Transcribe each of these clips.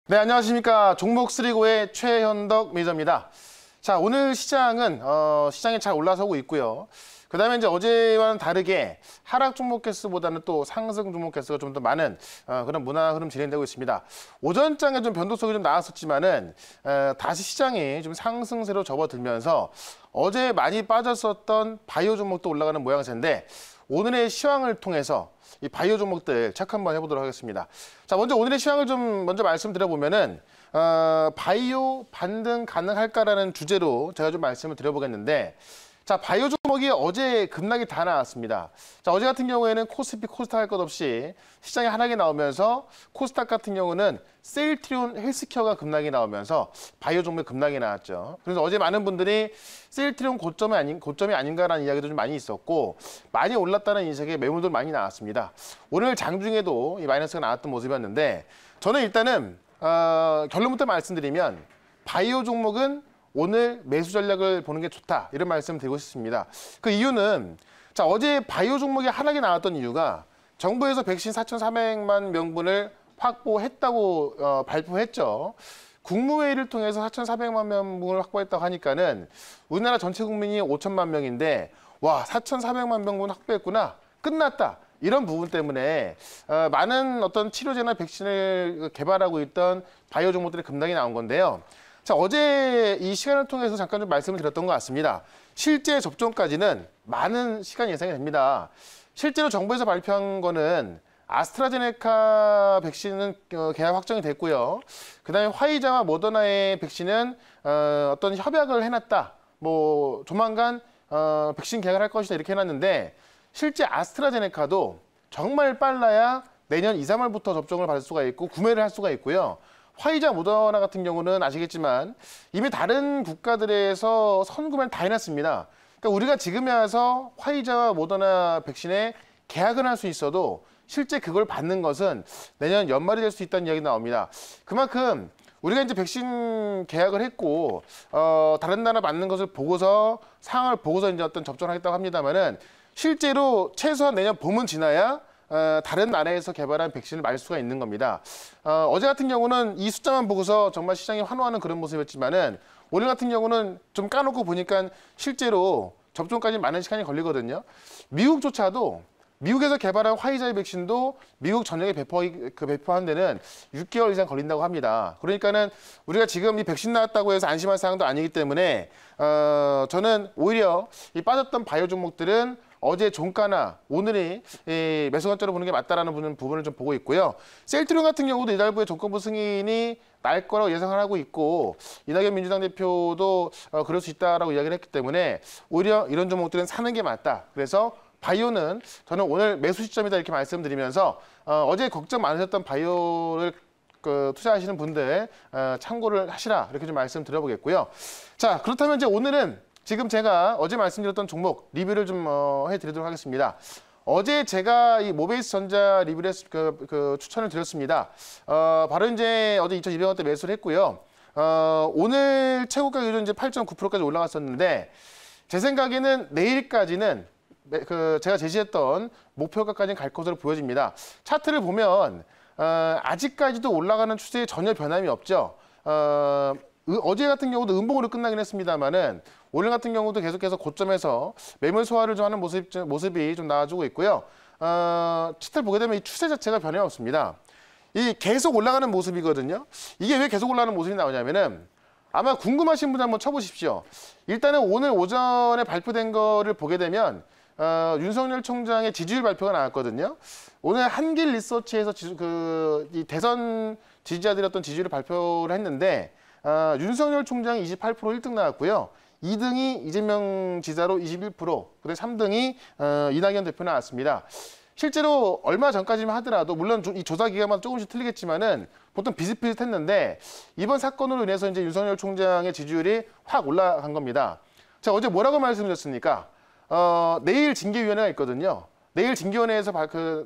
네, 안녕하십니까. 종목 쓰리고의 최현덕 매니저입니다. 자, 오늘 시장은 시장이 잘 올라서고 있고요. 그다음에 이제 어제와는 다르게 하락 종목 개수보다는 또 상승 종목 개수가 좀 더 많은 그런 문화 흐름 진행되고 있습니다. 오전장에 좀 변동성이 좀 나왔었지만은 다시 시장이 좀 상승세로 접어들면서 어제 많이 빠졌었던 바이오 종목도 올라가는 모양새인데 오늘의 시황을 통해서 이 바이오 종목들 체크 한번 해보도록 하겠습니다. 자, 먼저 오늘의 시황을 좀 먼저 말씀드려보면은 바이오 반등 가능할까라는 주제로 제가 좀 말씀을 드려보겠는데, 자, 바이오 종목이 어제 급락이 다 나왔습니다. 자, 어제 같은 경우에는 코스피, 코스닥 할 것 없이 시장에 하락이 나오면서 코스닥 같은 경우는 셀트리온 헬스케어가 급락이 나오면서 바이오 종목이 급락이 나왔죠. 그래서 어제 많은 분들이 셀트리온 고점이 아닌가라는 이야기도 좀 많이 있었고 많이 올랐다는 인식에 매물도 많이 나왔습니다. 오늘 장중에도 이 마이너스가 나왔던 모습이었는데 저는 일단은 결론부터 말씀드리면 바이오 종목은 오늘 매수 전략을 보는 게 좋다 이런 말씀을 드리고 싶습니다. 그 이유는 자, 어제 바이오 종목이 하락이 나왔던 이유가 정부에서 백신 4,400만 명분을 확보했다고 발표했죠. 국무회의를 통해서 4,400만 명분을 확보했다고 하니까는 우리나라 전체 국민이 5천만 명인데 와, 4,400만 명분 확보했구나, 끝났다, 이런 부분 때문에 많은 어떤 치료제나 백신을 개발하고 있던 바이오 종목들이 급락이 나온 건데요. 자, 어제 이 시간을 통해서 잠깐 좀 말씀을 드렸던 것 같습니다. 실제 접종까지는 많은 시간이 예상이 됩니다. 실제로 정부에서 발표한 거는 아스트라제네카 백신은 계약 확정이 됐고요. 그다음에 화이자와 모더나의 백신은 어떤 협약을 해놨다. 뭐 조만간 백신 계약을 할 것이다 이렇게 해놨는데 실제 아스트라제네카도 정말 빨라야 내년 2, 3월부터 접종을 받을 수가 있고 구매를 할 수가 있고요. 화이자, 모더나 같은 경우는 아시겠지만 이미 다른 국가들에서 선구매를 다 해놨습니다. 그러니까 우리가 지금에 와서 화이자와 모더나 백신에 계약을 할 수 있어도 실제 그걸 받는 것은 내년 연말이 될 수 있다는 이야기 나옵니다. 그만큼 우리가 이제 백신 계약을 했고 다른 나라 맞는 것을 보고서 상황을 보고서 이제 어떤 접종을 하겠다고 합니다만은 실제로 최소한 내년 봄은 지나야 다른 나라에서 개발한 백신을 맞을 수가 있는 겁니다. 어제 같은 경우는 이 숫자만 보고서 정말 시장이 환호하는 그런 모습이었지만은 오늘 같은 경우는 좀 까놓고 보니까 실제로 접종까지 많은 시간이 걸리거든요. 미국조차도 미국에서 개발한 화이자의 백신도 미국 전역에 배포한 데는 6개월 이상 걸린다고 합니다. 그러니까는 우리가 지금 이 백신 나왔다고 해서 안심할 사항도 아니기 때문에 저는 오히려 이 빠졌던 바이오 종목들은 어제 종가나 오늘이 매수 관점으로 보는 게 맞다라는 부분을 좀 보고 있고요. 셀트리온 같은 경우도 이달부에 정권부 승인이 날 거라고 예상을 하고 있고 이낙연 민주당 대표도 그럴 수 있다라고 이야기를 했기 때문에 오히려 이런 종목들은 사는 게 맞다. 그래서 바이오는 저는 오늘 매수 시점이다 이렇게 말씀드리면서 어제 걱정 많으셨던 바이오를 투자하시는 분들 참고를 하시라 이렇게 좀 말씀드려보겠고요. 자, 그렇다면 이제 오늘은 지금 제가 어제 말씀드렸던 종목 리뷰를 좀 해드리도록 하겠습니다. 어제 제가 이 모베이스 전자 리뷰를 추천을 드렸습니다. 바로 이제 어제 2,200원대 매수를 했고요. 오늘 최고가 기준 이제 8.9%까지 올라갔었는데 제 생각에는 내일까지는 제가 제시했던 목표가까지는 갈 것으로 보여집니다. 차트를 보면 아직까지도 올라가는 추세에 전혀 변함이 없죠. 어제 같은 경우도 음봉으로 끝나긴 했습니다만은 오늘 같은 경우도 계속해서 고점에서 매물 소화를 좀 하는 모습이 좀 나와주고 있고요. 차트를 보게 되면 이 추세 자체가 변함이 없습니다. 이 계속 올라가는 모습이거든요. 이게 왜 계속 올라가는 모습이 나오냐면은 아마 궁금하신 분 한번 쳐보십시오. 일단은 오늘 오전에 발표된 거를 보게 되면 윤석열 총장의 지지율 발표가 나왔거든요. 오늘 한길 리서치에서 이 대선 지지자들이었던 지지율을 발표를 했는데 윤석열 총장이 28% 1등 나왔고요. 2등이 이재명 지사로 21%, 그다음에 3등이 이낙연 대표 나왔습니다. 실제로 얼마 전까지만 하더라도 물론 이 조사 기간마다 조금씩 틀리겠지만은 보통 비슷비슷했는데 이번 사건으로 인해서 이제 윤석열 총장의 지지율이 확 올라간 겁니다. 자, 어제 뭐라고 말씀드렸습니까? 내일 징계위원회가 있거든요. 내일 징계위원회에서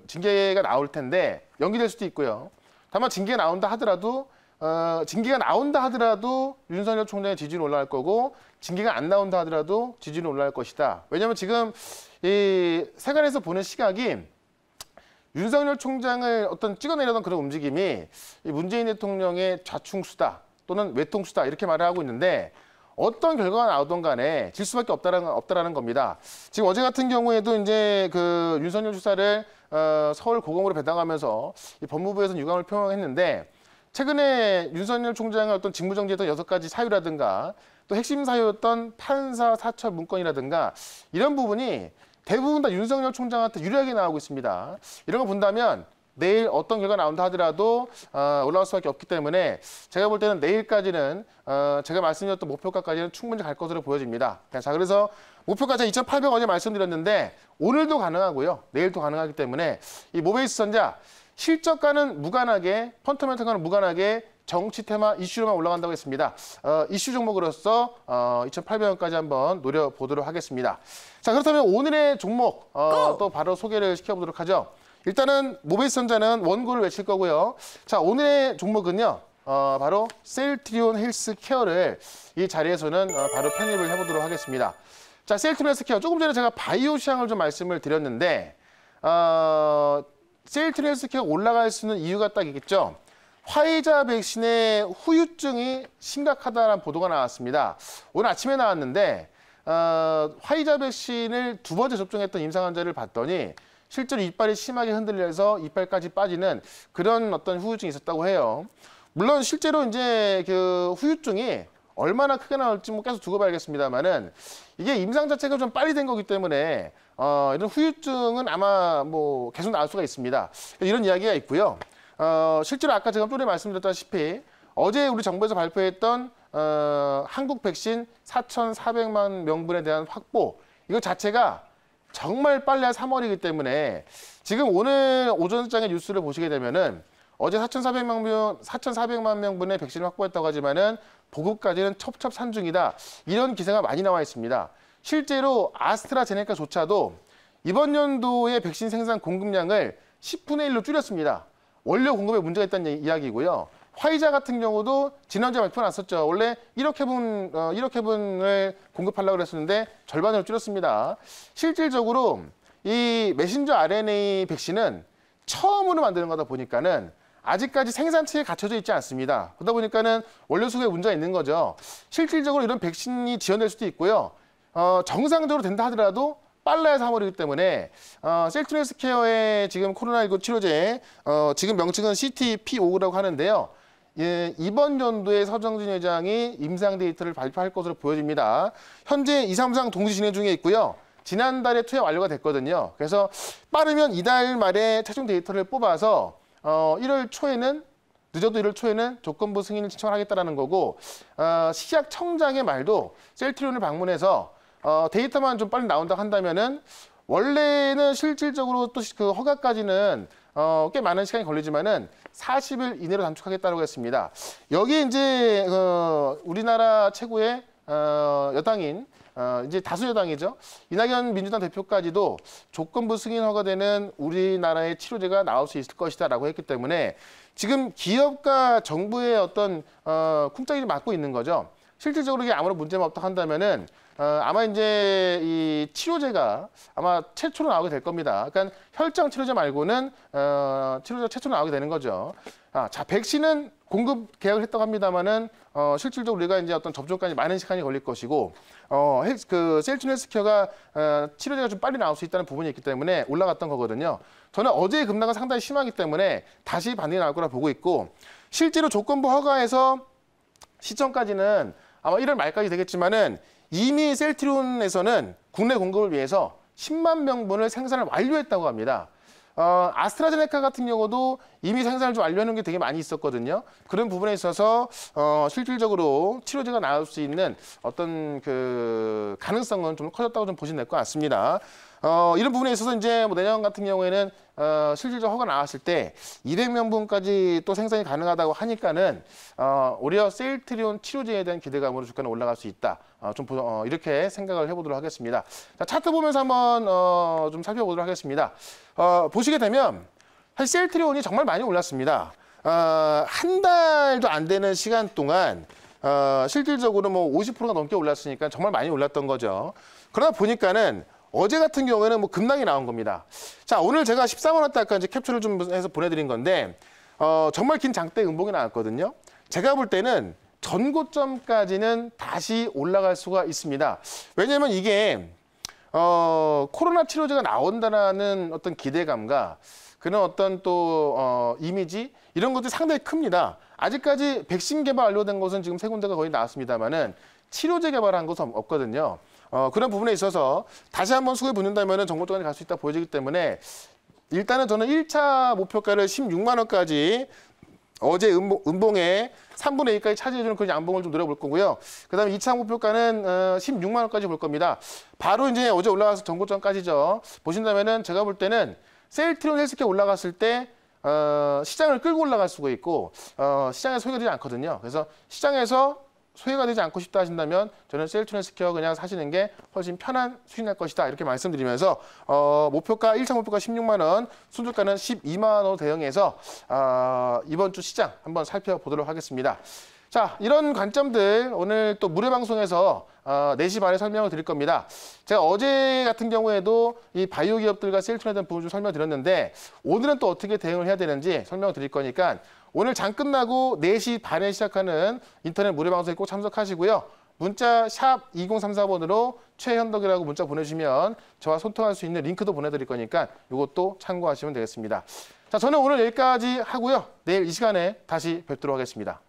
징계가 나올 텐데 연기될 수도 있고요. 다만 징계가 나온다 하더라도 윤석열 총장의 지지율이 올라갈 거고 징계가 안 나온다 하더라도 지지율이 올라갈 것이다. 왜냐하면 지금 이 세간에서 보는 시각이 윤석열 총장을 어떤 찍어내려던 그런 움직임이 이 문재인 대통령의 좌충수다 또는 외통수다 이렇게 말을 하고 있는데 어떤 결과가 나오든 간에 질 수밖에 없다라는 겁니다. 지금 어제 같은 경우에도 이제 그 윤석열 주사를 서울 고검으로 배당하면서 이 법무부에서는 유감을 표명했는데 최근에 윤석열 총장의 어떤 직무정지했던 6가지 사유라든가 또 핵심 사유였던 판사 사찰 문건이라든가 이런 부분이 대부분 다 윤석열 총장한테 유리하게 나오고 있습니다. 이런 거 본다면 내일 어떤 결과 나온다 하더라도 올라갈 수밖에 없기 때문에 제가 볼 때는 내일까지는 제가 말씀드렸던 목표가까지는 충분히 갈 것으로 보여집니다. 자, 그래서 목표가 2,800원에 말씀드렸는데 오늘도 가능하고요. 내일도 가능하기 때문에 이 모베이스전자 실적과는 무관하게 펀더멘털과는 무관하게 정치 테마 이슈로만 올라간다고 했습니다. 이슈 종목으로서 2,800원까지 한번 노려보도록 하겠습니다. 자, 그렇다면 오늘의 종목 또 바로 소개를 시켜보도록 하죠. 일단은 모베이스전자는 원고를 외칠 거고요. 자, 오늘의 종목은요. 바로 셀트리온 헬스케어를 이 자리에서는 바로 편입을 해보도록 하겠습니다. 자, 셀트리온 헬스케어. 조금 전에 제가 바이오 시장을 좀 말씀을 드렸는데 셀트리온 헬스케어 올라갈 수 있는 이유가 딱 있겠죠. 화이자 백신의 후유증이 심각하다는 보도가 나왔습니다. 오늘 아침에 나왔는데 화이자 백신을 2번째 접종했던 임상 환자를 봤더니 실제로 이빨이 심하게 흔들려서 이빨까지 빠지는 그런 어떤 후유증이 있었다고 해요. 물론 실제로 이제 그 후유증이 얼마나 크게 나올지 뭐 계속 두고 봐야겠습니다만은 이게 임상 자체가 좀 빨리 된 거기 때문에 이런 후유증은 아마 뭐 계속 나올 수가 있습니다. 이런 이야기가 있고요. 실제로 아까 제가 좀 전에 말씀드렸다시피 어제 우리 정부에서 발표했던 한국 백신 4,400만 명분에 대한 확보 이거 자체가 정말 빨리 한 3월이기 때문에 지금 오늘 오전장의 뉴스를 보시게 되면은 어제 4,400만 명분의 백신을 확보했다고 하지만은 보급까지는 첩첩산중이다. 이런 기사가 많이 나와 있습니다. 실제로 아스트라제네카조차도 이번 연도의 백신 생산 공급량을 10분의 1로 줄였습니다. 원료 공급에 문제가 있다는 이야기고요. 화이자 같은 경우도 지난주에 발표 났었죠. 원래 1억 회분을 공급하려고 그랬었는데 절반으로 줄였습니다. 실질적으로 이 메신저 RNA 백신은 처음으로 만드는 거다 보니까는 아직까지 생산체에 갖춰져 있지 않습니다. 그러다 보니까는 원료 수급에 문제가 있는 거죠. 실질적으로 이런 백신이 지연될 수도 있고요. 정상적으로 된다 하더라도 빨라야 3월이기 때문에 셀트리온 헬스케어의 지금 코로나19 치료제 지금 명칭은 CTP5라고 하는데요. 예, 이번 연도에 서정진 회장이 임상 데이터를 발표할 것으로 보여집니다. 현재 2, 3상 동시 진행 중에 있고요. 지난달에 투여 완료가 됐거든요. 그래서 빠르면 이달 말에 최종 데이터를 뽑아서 1월 초에는 늦어도 1월 초에는 조건부 승인을 신청하겠다는 거고 식약청장의 말도 셀트리온을 방문해서 데이터만 좀 빨리 나온다고 한다면은 원래는 실질적으로 또 그 허가까지는 꽤 많은 시간이 걸리지만은 40일 이내로 단축하겠다고 했습니다. 여기 이제 우리나라 최고의 여당인 이제 다수 여당이죠. 이낙연 민주당 대표까지도 조건부 승인 허가되는 우리나라의 치료제가 나올 수 있을 것이다라고 했기 때문에 지금 기업과 정부의 어떤 쿵짝이 맞고 있는 거죠. 실질적으로 이게 아무런 문제가 없다 한다면은 아마 이제 이 치료제가 아마 최초로 나오게 될 겁니다. 그러니까 혈장 치료제 말고는 치료제가 최초로 나오게 되는 거죠. 자, 백신은 공급 계약을 했다고 합니다만은 실질적으로 우리가 이제 어떤 접종까지 많은 시간이 걸릴 것이고 그 셀트리온 헬스케어가 치료제가 좀 빨리 나올 수 있다는 부분이 있기 때문에 올라갔던 거거든요. 저는 어제의 급락은 상당히 심하기 때문에 다시 반등이 나올 거라 보고 있고 실제로 조건부 허가에서 시점까지는 아마 1월 말까지 되겠지만은 이미 셀트리온에서는 국내 공급을 위해서 10만 명분을 생산을 완료했다고 합니다. 아스트라제네카 같은 경우도 이미 생산을 좀 완료하는 게 되게 많이 있었거든요. 그런 부분에 있어서 실질적으로 치료제가 나올 수 있는 어떤 그 가능성은 좀 커졌다고 좀 보시면 될 것 같습니다. 이런 부분에 있어서 이제 뭐 내년 같은 경우에는 실질적 허가 나왔을 때 200명분까지 또 생산이 가능하다고 하니까는 오히려 셀트리온 치료제에 대한 기대감으로 주가는 올라갈 수 있다. 이렇게 생각을 해보도록 하겠습니다. 자, 차트 보면서 한번 좀 살펴보도록 하겠습니다. 보시게 되면 사실 셀트리온이 정말 많이 올랐습니다. 한 달도 안 되는 시간 동안 실질적으로 뭐 50%가 넘게 올랐으니까 정말 많이 올랐던 거죠. 그러다 보니까는 어제 같은 경우에는 뭐 급락이 나온 겁니다. 자, 오늘 제가 14만 원대 아까 이제 캡처를 좀 해서 보내드린 건데 정말 긴 장대 음봉이 나왔거든요. 제가 볼 때는 전고점까지는 다시 올라갈 수가 있습니다. 왜냐하면 이게 코로나 치료제가 나온다는 어떤 기대감과 그런 어떤 또 이미지 이런 것들이 상당히 큽니다. 아직까지 백신 개발 완료된 것은 지금 세 군데가 거의 나왔습니다만은 치료제 개발한 것은 없거든요. 그런 부분에 있어서 다시 한번 수급이 붙는다면 전고점까지 갈 수 있다 보여지기 때문에 일단은 저는 1차 목표가를 16만 원까지 어제 음봉에 3분의 2까지 차지해주는 그런 양봉을 좀 노려볼 거고요. 그다음에 2차 목표가는 16만 원까지 볼 겁니다. 바로 이제 어제 올라가서 전고점까지죠. 보신다면은 제가 볼 때는 셀트리온 헬스케어 올라갔을 때 시장을 끌고 올라갈 수가 있고 시장에서 소외가 되지 않거든요. 그래서 시장에서 소외가 되지 않고 싶다 하신다면 저는 셀트리온 헬스케어 그냥 사시는 게 훨씬 편한 수익 날 것이다 이렇게 말씀드리면서 목표가 1차 목표가 16만 원, 순저가는 12만 원으로 대응해서 이번 주 시장 한번 살펴보도록 하겠습니다. 자, 이런 관점들 오늘 또 무료 방송에서 4시 반에 설명을 드릴 겁니다. 제가 어제 같은 경우에도 이 바이오 기업들과 셀트리온에 대한 부분을 좀 설명드렸는데 오늘은 또 어떻게 대응을 해야 되는지 설명을 드릴 거니까 오늘 장 끝나고 4시 반에 시작하는 인터넷 무료 방송에 꼭 참석하시고요. 문자 샵 2034번으로 최현덕이라고 문자 보내주시면 저와 소통할 수 있는 링크도 보내드릴 거니까 이것도 참고하시면 되겠습니다. 자, 저는 오늘 여기까지 하고요. 내일 이 시간에 다시 뵙도록 하겠습니다.